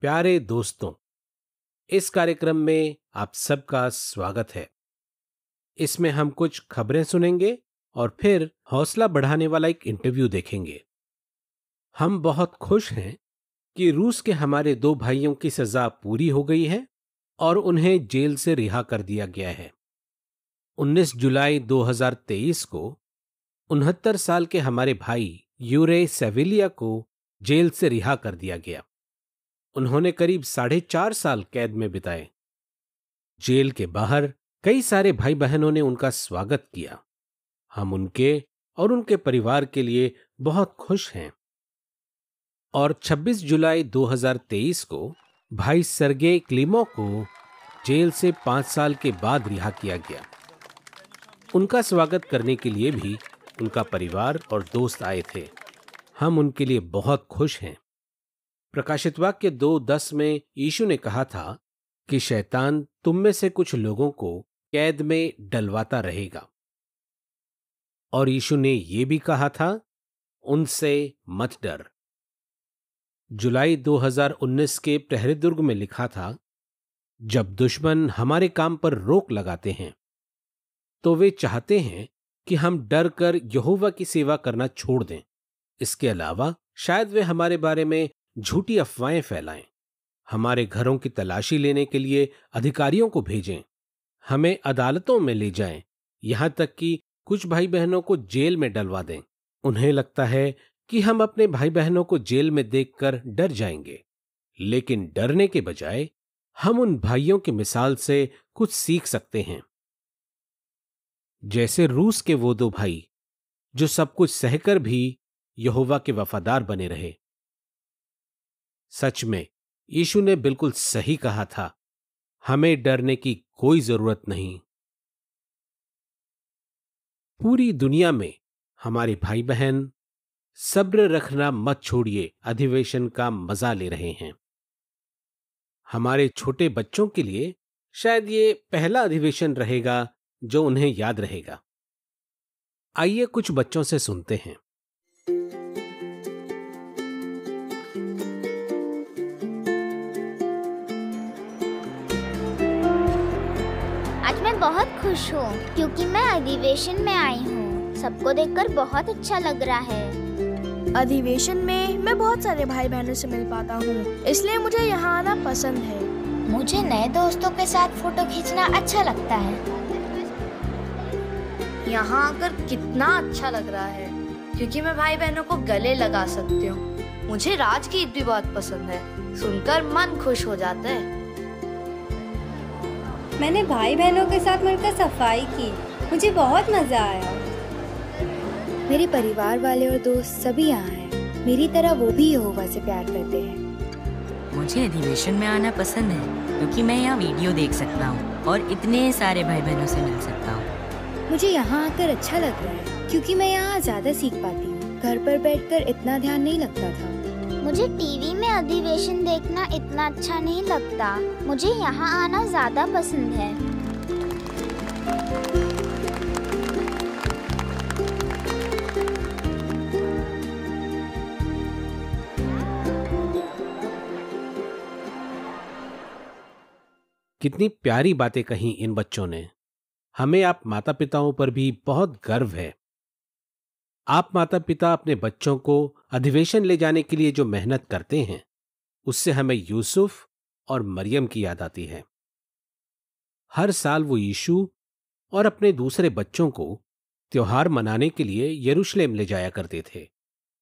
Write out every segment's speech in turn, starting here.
प्यारे दोस्तों, इस कार्यक्रम में आप सबका स्वागत है। इसमें हम कुछ खबरें सुनेंगे और फिर हौसला बढ़ाने वाला एक इंटरव्यू देखेंगे। हम बहुत खुश हैं कि रूस के हमारे दो भाइयों की सजा पूरी हो गई है और उन्हें जेल से रिहा कर दिया गया है। 19 जुलाई 2023 को 69 साल के हमारे भाई यूरे सेविलिया को जेल से रिहा कर दिया गया। उन्होंने करीब 4.5 साल कैद में बिताए। जेल के बाहर कई सारे भाई बहनों ने उनका स्वागत किया। हम उनके और उनके परिवार के लिए बहुत खुश हैं। और 26 जुलाई 2023 को भाई सर्गेई क्लीमोव को जेल से 5 साल के बाद रिहा किया गया। उनका स्वागत करने के लिए भी उनका परिवार और दोस्त आए थे। हम उनके लिए बहुत खुश हैं। प्रकाशित वाक्य 2:10 में यीशु ने कहा था कि शैतान तुम में से कुछ लोगों को कैद में डलवाता रहेगा। और यीशु ने यह भी कहा था, उनसे मत डर। जुलाई 2019 के प्रहरी दुर्ग में लिखा था, जब दुश्मन हमारे काम पर रोक लगाते हैं तो वे चाहते हैं कि हम डर कर यहोवा की सेवा करना छोड़ दें। इसके अलावा शायद वे हमारे बारे में झूठी अफवाहें फैलाएं, हमारे घरों की तलाशी लेने के लिए अधिकारियों को भेजें, हमें अदालतों में ले जाएं, यहां तक कि कुछ भाई बहनों को जेल में डलवा दें। उन्हें लगता है कि हम अपने भाई बहनों को जेल में देखकर डर जाएंगे, लेकिन डरने के बजाय हम उन भाइयों की मिसाल से कुछ सीख सकते हैं। जैसे रूस के वो दो भाई जो सब कुछ सहकर भी यहोवा के वफादार बने रहे। सच में यीशु ने बिल्कुल सही कहा था, हमें डरने की कोई जरूरत नहीं। पूरी दुनिया में हमारे भाई बहन सब्र रखना मत छोड़िए अधिवेशन का मजा ले रहे हैं। हमारे छोटे बच्चों के लिए शायद ये पहला अधिवेशन रहेगा जो उन्हें याद रहेगा। आइए कुछ बच्चों से सुनते हैं। आज मैं बहुत खुश हूँ क्योंकि मैं अधिवेशन में आई हूँ। सबको देखकर बहुत अच्छा लग रहा है। अधिवेशन में मैं बहुत सारे भाई बहनों से मिल पाता हूँ, इसलिए मुझे यहाँ आना पसंद है। मुझे नए दोस्तों के साथ फोटो खींचना अच्छा लगता है। यहाँ आकर कितना अच्छा लग रहा है क्योंकि मैं भाई बहनों को गले लगा सकती हूँ। मुझे राजगीत भी बहुत पसंद है, सुनकर मन खुश हो जाता है। मैंने भाई बहनों के साथ मिलकर सफाई की, मुझे बहुत मजा आया। मेरे परिवार वाले और दोस्त सभी यहाँ हैं। मेरी तरह वो भी यहोवा से प्यार करते हैं। मुझे अधिवेशन में आना पसंद है क्योंकि मैं यहाँ वीडियो देख सकता हूँ और इतने सारे भाई बहनों से मिल सकता हूँ। मुझे यहाँ आकर अच्छा लग रहा है क्योंकि मैं यहाँ ज्यादा सीख पाती हूँ। घर पर बैठकर इतना ध्यान नहीं लगता था। मुझे टीवी में अधिवेशन देखना इतना अच्छा नहीं लगता। मुझे यहाँ आना ज्यादा पसंद है। कितनी प्यारी बातें कही इन बच्चों ने। हमें आप माता पिताओं पर भी बहुत गर्व है। आप माता पिता अपने बच्चों को अधिवेशन ले जाने के लिए जो मेहनत करते हैं, उससे हमें यूसुफ और मरियम की याद आती है। हर साल वो यीशु और अपने दूसरे बच्चों को त्योहार मनाने के लिए यरूशलेम ले जाया करते थे।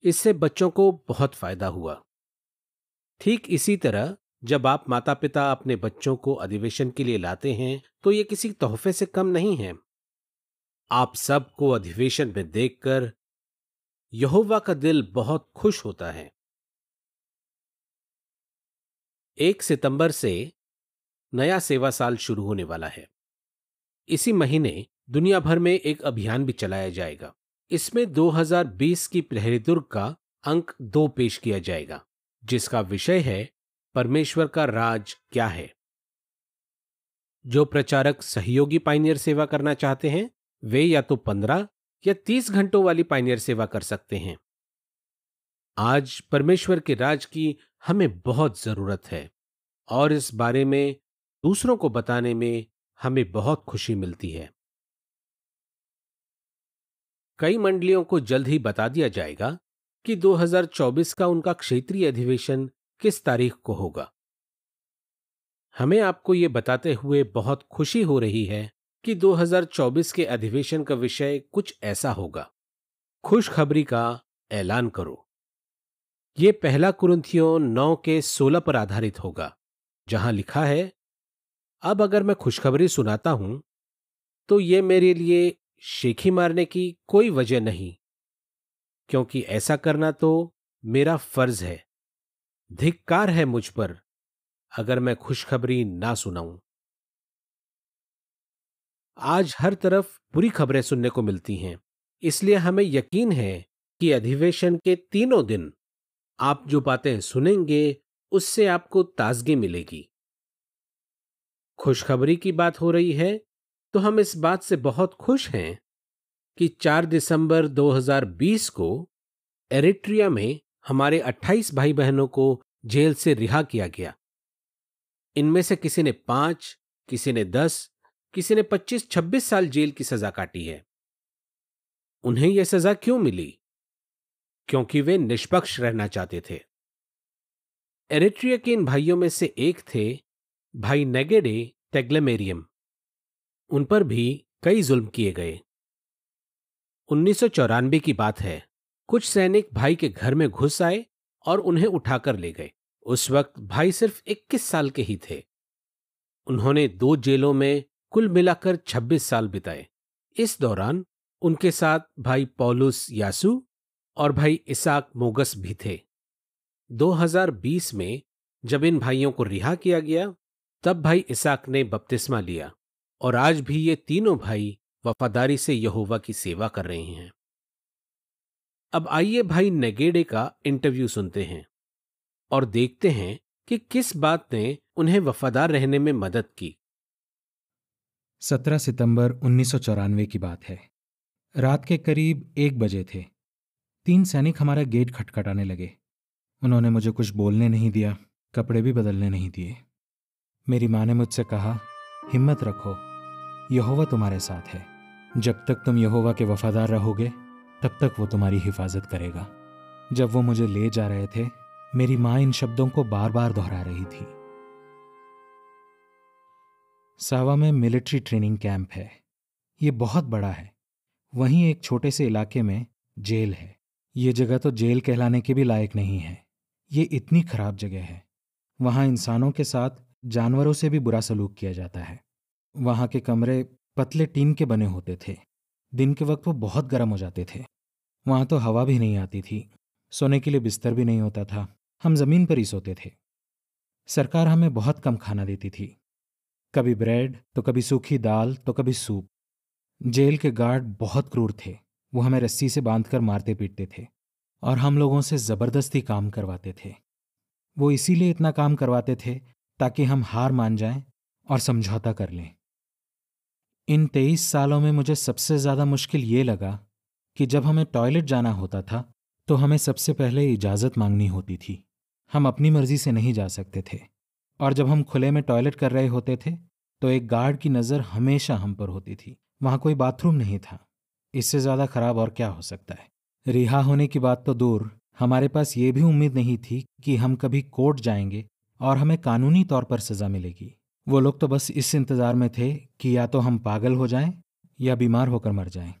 इससे बच्चों को बहुत फायदा हुआ। ठीक इसी तरह जब आप माता पिता अपने बच्चों को अधिवेशन के लिए लाते हैं तो ये किसी तोहफे से कम नहीं है। आप सबको अधिवेशन में देखकर यहोवा का दिल बहुत खुश होता है। 1 सितंबर से नया सेवा साल शुरू होने वाला है। इसी महीने दुनिया भर में एक अभियान भी चलाया जाएगा। इसमें 2020 की प्रहरी दुर्ग का अंक 2 पेश किया जाएगा, जिसका विषय है परमेश्वर का राज क्या है। जो प्रचारक सहयोगी पायनियर सेवा करना चाहते हैं वे या तो 15 या 30 घंटों वाली पायनियर सेवा कर सकते हैं। आज परमेश्वर के राज की हमें बहुत जरूरत है और इस बारे में दूसरों को बताने में हमें बहुत खुशी मिलती है। कई मंडलियों को जल्द ही बता दिया जाएगा कि 2024 का उनका क्षेत्रीय अधिवेशन किस तारीख को होगा। हमें आपको ये बताते हुए बहुत खुशी हो रही है कि 2024 के अधिवेशन का विषय कुछ ऐसा होगा, खुशखबरी का ऐलान करो। ये पहला कुरिन्थियों 9 के 16 पर आधारित होगा, जहां लिखा है, अब अगर मैं खुशखबरी सुनाता हूं तो ये मेरे लिए शेखी मारने की कोई वजह नहीं, क्योंकि ऐसा करना तो मेरा फर्ज है। धिक्कार है मुझ पर अगर मैं खुशखबरी ना सुनाऊं। आज हर तरफ बुरी खबरें सुनने को मिलती हैं, इसलिए हमें यकीन है कि अधिवेशन के तीनों दिन आप जो बातें सुनेंगे उससे आपको ताजगी मिलेगी। खुशखबरी की बात हो रही है तो हम इस बात से बहुत खुश हैं कि 4 दिसंबर 2020 को एरिट्रिया में हमारे 28 भाई बहनों को जेल से रिहा किया गया। इनमें से किसी ने 5, किसी ने 10, किसी ने 25-26 साल जेल की सजा काटी है। उन्हें यह सजा क्यों मिली? क्योंकि वे निष्पक्ष रहना चाहते थे। एरिट्रिया के इन भाइयों में से एक थे भाई नेगेडे टेग्लेमेरियम। उन पर भी कई जुल्म किए गए। 1994 की बात है। कुछ सैनिक भाई के घर में घुस आए और उन्हें उठाकर ले गए। उस वक्त भाई सिर्फ 21 साल के ही थे। उन्होंने 2 जेलों में कुल मिलाकर 26 साल बिताए। इस दौरान उनके साथ भाई पौलुस यासू और भाई इसाक मोगस भी थे। 2020 में जब इन भाइयों को रिहा किया गया, तब भाई इसाक ने बपतिस्मा लिया और आज भी ये तीनों भाई वफादारी से यहोवा की सेवा कर रहे हैं। अब आइए भाई नेगेडे का इंटरव्यू सुनते हैं और देखते हैं कि किस बात ने उन्हें वफादार रहने में मदद की। 17 सितंबर 1994 की बात है। रात के करीब 1 बजे थे। 3 सैनिक हमारा गेट खटखटाने लगे। उन्होंने मुझे कुछ बोलने नहीं दिया, कपड़े भी बदलने नहीं दिए। मेरी माँ ने मुझसे कहा, हिम्मत रखो, यहोवा तुम्हारे साथ है। जब तक तुम यहोवा के वफादार रहोगे तब तक वो तुम्हारी हिफाजत करेगा। जब वो मुझे ले जा रहे थे, मेरी माँ इन शब्दों को बार बार दोहरा रही थी। सावा में मिलिट्री ट्रेनिंग कैंप है। ये बहुत बड़ा है। वहीं एक छोटे से इलाके में जेल है। ये जगह तो जेल कहलाने के भी लायक नहीं है। ये इतनी खराब जगह है। वहाँ इंसानों के साथ जानवरों से भी बुरा सलूक किया जाता है। वहाँ के कमरे पतले टीन के बने होते थे। दिन के वक्त वो बहुत गर्म हो जाते थे। वहाँ तो हवा भी नहीं आती थी। सोने के लिए बिस्तर भी नहीं होता था। हम जमीन पर ही सोते थे। सरकार हमें बहुत कम खाना देती थी। कभी ब्रेड तो कभी सूखी दाल तो कभी सूप। जेल के गार्ड बहुत क्रूर थे। वो हमें रस्सी से बांधकर मारते पीटते थे और हम लोगों से जबरदस्ती काम करवाते थे। वो इसीलिए इतना काम करवाते थे ताकि हम हार मान जाएं और समझौता कर लें। इन 23 सालों में मुझे सबसे ज्यादा मुश्किल ये लगा कि जब हमें टॉयलेट जाना होता था तो हमें सबसे पहले इजाजत मांगनी होती थी। हम अपनी मर्जी से नहीं जा सकते थे। और जब हम खुले में टॉयलेट कर रहे होते थे तो एक गार्ड की नज़र हमेशा हम पर होती थी। वहाँ कोई बाथरूम नहीं था। इससे ज़्यादा खराब और क्या हो सकता है। रिहा होने की बात तो दूर, हमारे पास ये भी उम्मीद नहीं थी कि हम कभी कोर्ट जाएंगे और हमें कानूनी तौर पर सज़ा मिलेगी। वो लोग तो बस इस इंतज़ार में थे कि या तो हम पागल हो जाएं या बीमार होकर मर जाएं।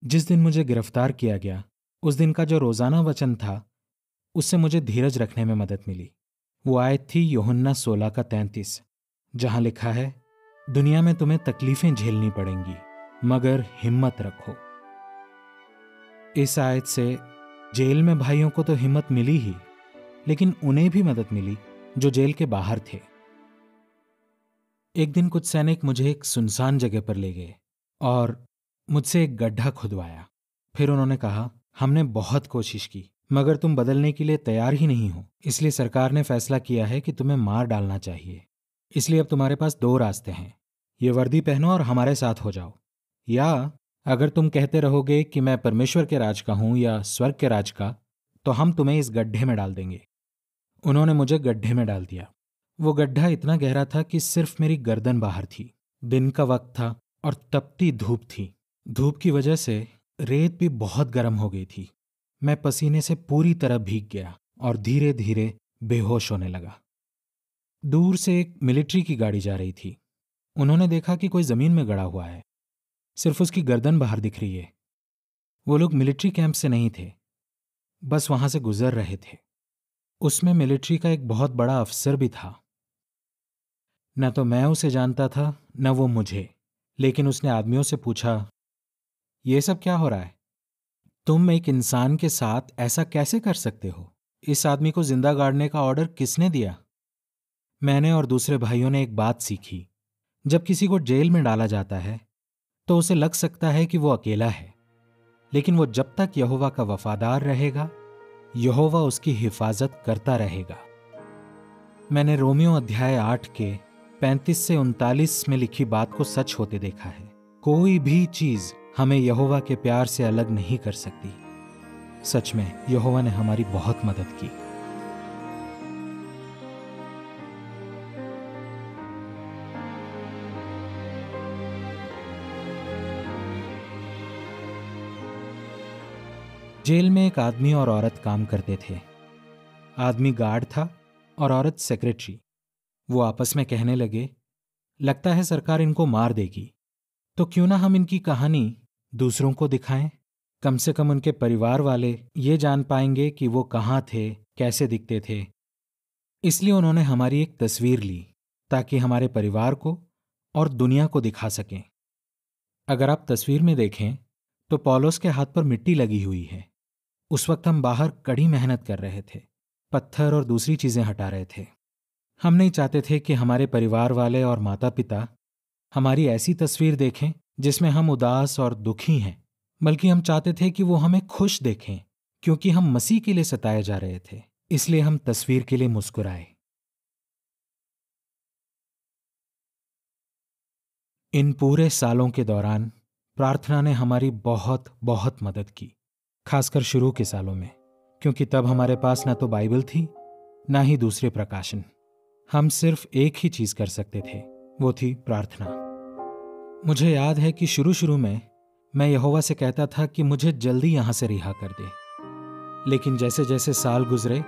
जिस दिन मुझे गिरफ्तार किया गया, उस दिन का जो रोज़ाना वचन था, उससे मुझे धीरज रखने में मदद मिली। वो आयत थी यूहन्ना 16 का 33, जहाँ लिखा है, दुनिया में तुम्हें तकलीफें झेलनी पड़ेंगी मगर हिम्मत रखो। इस आयत से जेल में भाइयों को तो हिम्मत मिली ही, लेकिन उन्हें भी मदद मिली जो जेल के बाहर थे। एक दिन कुछ सैनिक मुझे एक सुनसान जगह पर ले गए और मुझसे एक गड्ढा खुदवाया। फिर उन्होंने कहा, हमने बहुत कोशिश की मगर तुम बदलने के लिए तैयार ही नहीं हो, इसलिए सरकार ने फैसला किया है कि तुम्हें मार डालना चाहिए। इसलिए अब तुम्हारे पास 2 रास्ते हैं, ये वर्दी पहनो और हमारे साथ हो जाओ, या अगर तुम कहते रहोगे कि मैं परमेश्वर के राज का हूं या स्वर्ग के राज का, तो हम तुम्हें इस गड्ढे में डाल देंगे। उन्होंने मुझे गड्ढे में डाल दिया। वो गड्ढा इतना गहरा था कि सिर्फ मेरी गर्दन बाहर थी। दिन का वक्त था और तपती धूप थी। धूप की वजह से रेत भी बहुत गर्म हो गई थी। मैं पसीने से पूरी तरह भीग गया और धीरे धीरे बेहोश होने लगा। दूर से एक मिलिट्री की गाड़ी जा रही थी। उन्होंने देखा कि कोई जमीन में गड़ा हुआ है, सिर्फ उसकी गर्दन बाहर दिख रही है। वो लोग मिलिट्री कैंप से नहीं थे, बस वहां से गुजर रहे थे। उसमें मिलिट्री का एक बहुत बड़ा अफसर भी था। न तो मैं उसे जानता था न वो मुझे, लेकिन उसने आदमियों से पूछा, ये सब क्या हो रहा है? तुम एक इंसान के साथ ऐसा कैसे कर सकते हो? इस आदमी को जिंदा गाड़ने का ऑर्डर किसने दिया? मैंने और दूसरे भाइयों ने एक बात सीखी। जब किसी को जेल में डाला जाता है तो उसे लग सकता है कि वो अकेला है, लेकिन वो जब तक यहोवा का वफादार रहेगा, यहोवा उसकी हिफाजत करता रहेगा। मैंने रोमियो अध्याय 8 के 35 से 39 में लिखी बात को सच होते देखा है। कोई भी चीज हमें यहोवा के प्यार से अलग नहीं कर सकती। सच में यहोवा ने हमारी बहुत मदद की। जेल में एक आदमी और औरत काम करते थे। आदमी गार्ड था और औरत सेक्रेटरी। वो आपस में कहने लगे, लगता है सरकार इनको मार देगी, तो क्यों ना हम इनकी कहानी दूसरों को दिखाएं। कम से कम उनके परिवार वाले ये जान पाएंगे कि वो कहाँ थे, कैसे दिखते थे। इसलिए उन्होंने हमारी एक तस्वीर ली ताकि हमारे परिवार को और दुनिया को दिखा सकें। अगर आप तस्वीर में देखें तो पौलुस के हाथ पर मिट्टी लगी हुई है। उस वक्त हम बाहर कड़ी मेहनत कर रहे थे, पत्थर और दूसरी चीजें हटा रहे थे। हम नहीं चाहते थे कि हमारे परिवार वाले और माता पिता हमारी ऐसी तस्वीर देखें जिसमें हम उदास और दुखी हैं, बल्कि हम चाहते थे कि वो हमें खुश देखें, क्योंकि हम मसीह के लिए सताए जा रहे थे। इसलिए हम तस्वीर के लिए मुस्कुराए। इन पूरे सालों के दौरान प्रार्थना ने हमारी बहुत बहुत मदद की, खासकर शुरू के सालों में, क्योंकि तब हमारे पास ना तो बाइबल थी ना ही दूसरे प्रकाशन। हम सिर्फ एक ही चीज कर सकते थे, वो थी प्रार्थना। मुझे याद है कि शुरू में मैं यहोवा से कहता था कि मुझे जल्दी यहां से रिहा कर दे, लेकिन जैसे जैसे साल गुजरे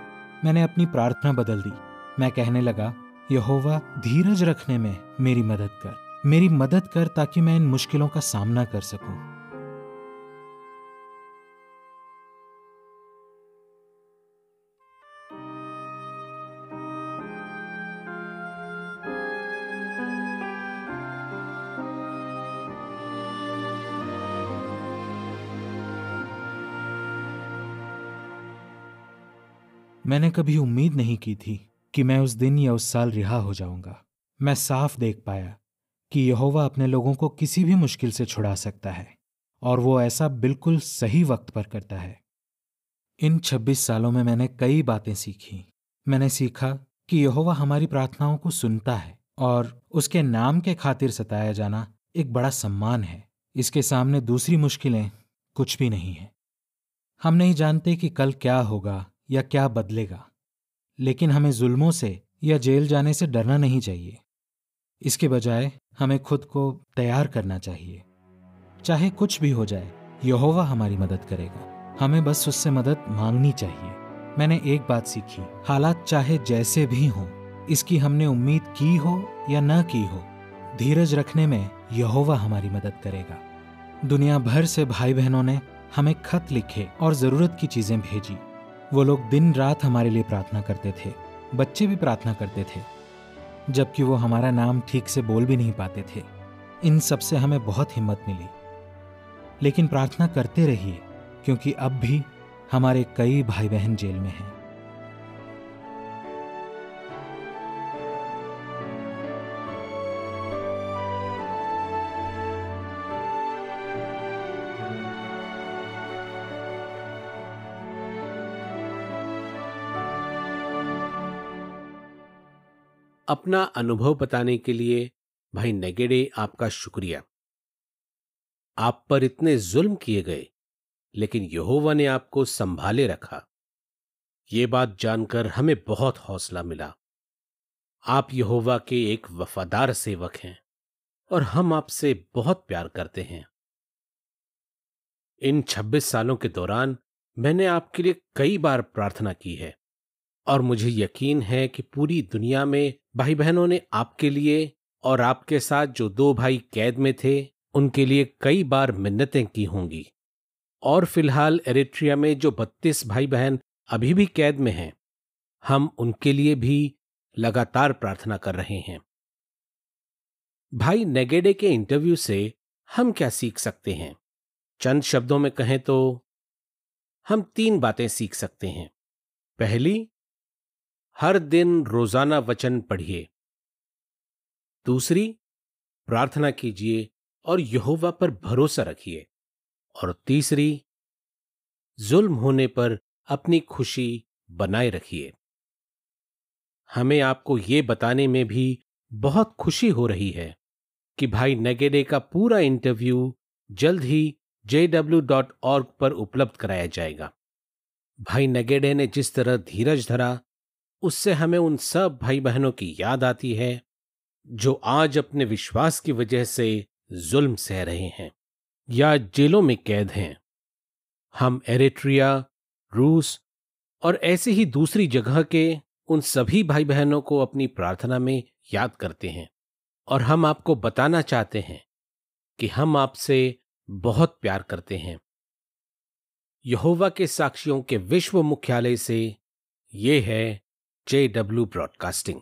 मैंने अपनी प्रार्थना बदल दी। मैं कहने लगा, यहोवा धीरज रखने में मेरी मदद कर ताकि मैं इन मुश्किलों का सामना कर सकूं। मैंने कभी उम्मीद नहीं की थी कि मैं उस दिन या उस साल रिहा हो जाऊंगा। मैं साफ देख पाया कि यहोवा अपने लोगों को किसी भी मुश्किल से छुड़ा सकता है, और वो ऐसा बिल्कुल सही वक्त पर करता है। इन 26 सालों में मैंने कई बातें सीखी। मैंने सीखा कि यहोवा हमारी प्रार्थनाओं को सुनता है और उसके नाम के खातिर सताया जाना एक बड़ा सम्मान है। इसके सामने दूसरी मुश्किलें कुछ भी नहीं है। हम नहीं जानते कि कल क्या होगा या क्या बदलेगा, लेकिन हमें जुल्मों से या जेल जाने से डरना नहीं चाहिए। इसके बजाय हमें खुद को तैयार करना चाहिए। चाहे कुछ भी हो जाए, यहोवा हमारी मदद करेगा। हमें बस उससे मदद मांगनी चाहिए। मैंने एक बात सीखी, हालात चाहे जैसे भी हों, इसकी हमने उम्मीद की हो या न की हो, धीरज रखने में यहोवा हमारी मदद करेगा। दुनिया भर से भाई बहनों ने हमें खत लिखे और जरूरत की चीजें भेजी। वो लोग दिन रात हमारे लिए प्रार्थना करते थे। बच्चे भी प्रार्थना करते थे, जबकि वो हमारा नाम ठीक से बोल भी नहीं पाते थे। इन सब से हमें बहुत हिम्मत मिली। लेकिन प्रार्थना करते रहिए, क्योंकि अब भी हमारे कई भाई बहन जेल में हैं। अपना अनुभव बताने के लिए भाई नेगेडे आपका शुक्रिया। आप पर इतने जुल्म किए गए, लेकिन यहोवा ने आपको संभाले रखा। ये बात जानकर हमें बहुत हौसला मिला। आप यहोवा के एक वफादार सेवक हैं और हम आपसे बहुत प्यार करते हैं। इन 26 सालों के दौरान मैंने आपके लिए कई बार प्रार्थना की है और मुझे यकीन है कि पूरी दुनिया में भाई बहनों ने आपके लिए और आपके साथ जो 2 भाई कैद में थे उनके लिए कई बार मिन्नतें की होंगी। और फिलहाल एरिट्रिया में जो 32 भाई बहन अभी भी कैद में हैं, हम उनके लिए भी लगातार प्रार्थना कर रहे हैं। भाई नेगेडे के इंटरव्यू से हम क्या सीख सकते हैं? चंद शब्दों में कहें तो हम 3 बातें सीख सकते हैं। पहली, हर दिन रोजाना वचन पढ़िए। दूसरी, प्रार्थना कीजिए और यहोवा पर भरोसा रखिए। और तीसरी, जुल्म होने पर अपनी खुशी बनाए रखिए। हमें आपको ये बताने में भी बहुत खुशी हो रही है कि भाई नेगेडे का पूरा इंटरव्यू जल्द ही jw.org पर उपलब्ध कराया जाएगा। भाई नेगेडे ने जिस तरह धीरज धरा, उससे हमें उन सब भाई बहनों की याद आती है जो आज अपने विश्वास की वजह से जुल्म सह रहे हैं या जेलों में कैद हैं। हम एरिट्रिया, रूस और ऐसी ही दूसरी जगह के उन सभी भाई बहनों को अपनी प्रार्थना में याद करते हैं और हम आपको बताना चाहते हैं कि हम आपसे बहुत प्यार करते हैं। यहोवा के साक्षियों के विश्व मुख्यालय से ये है JW ब्रॉडकास्टिंग।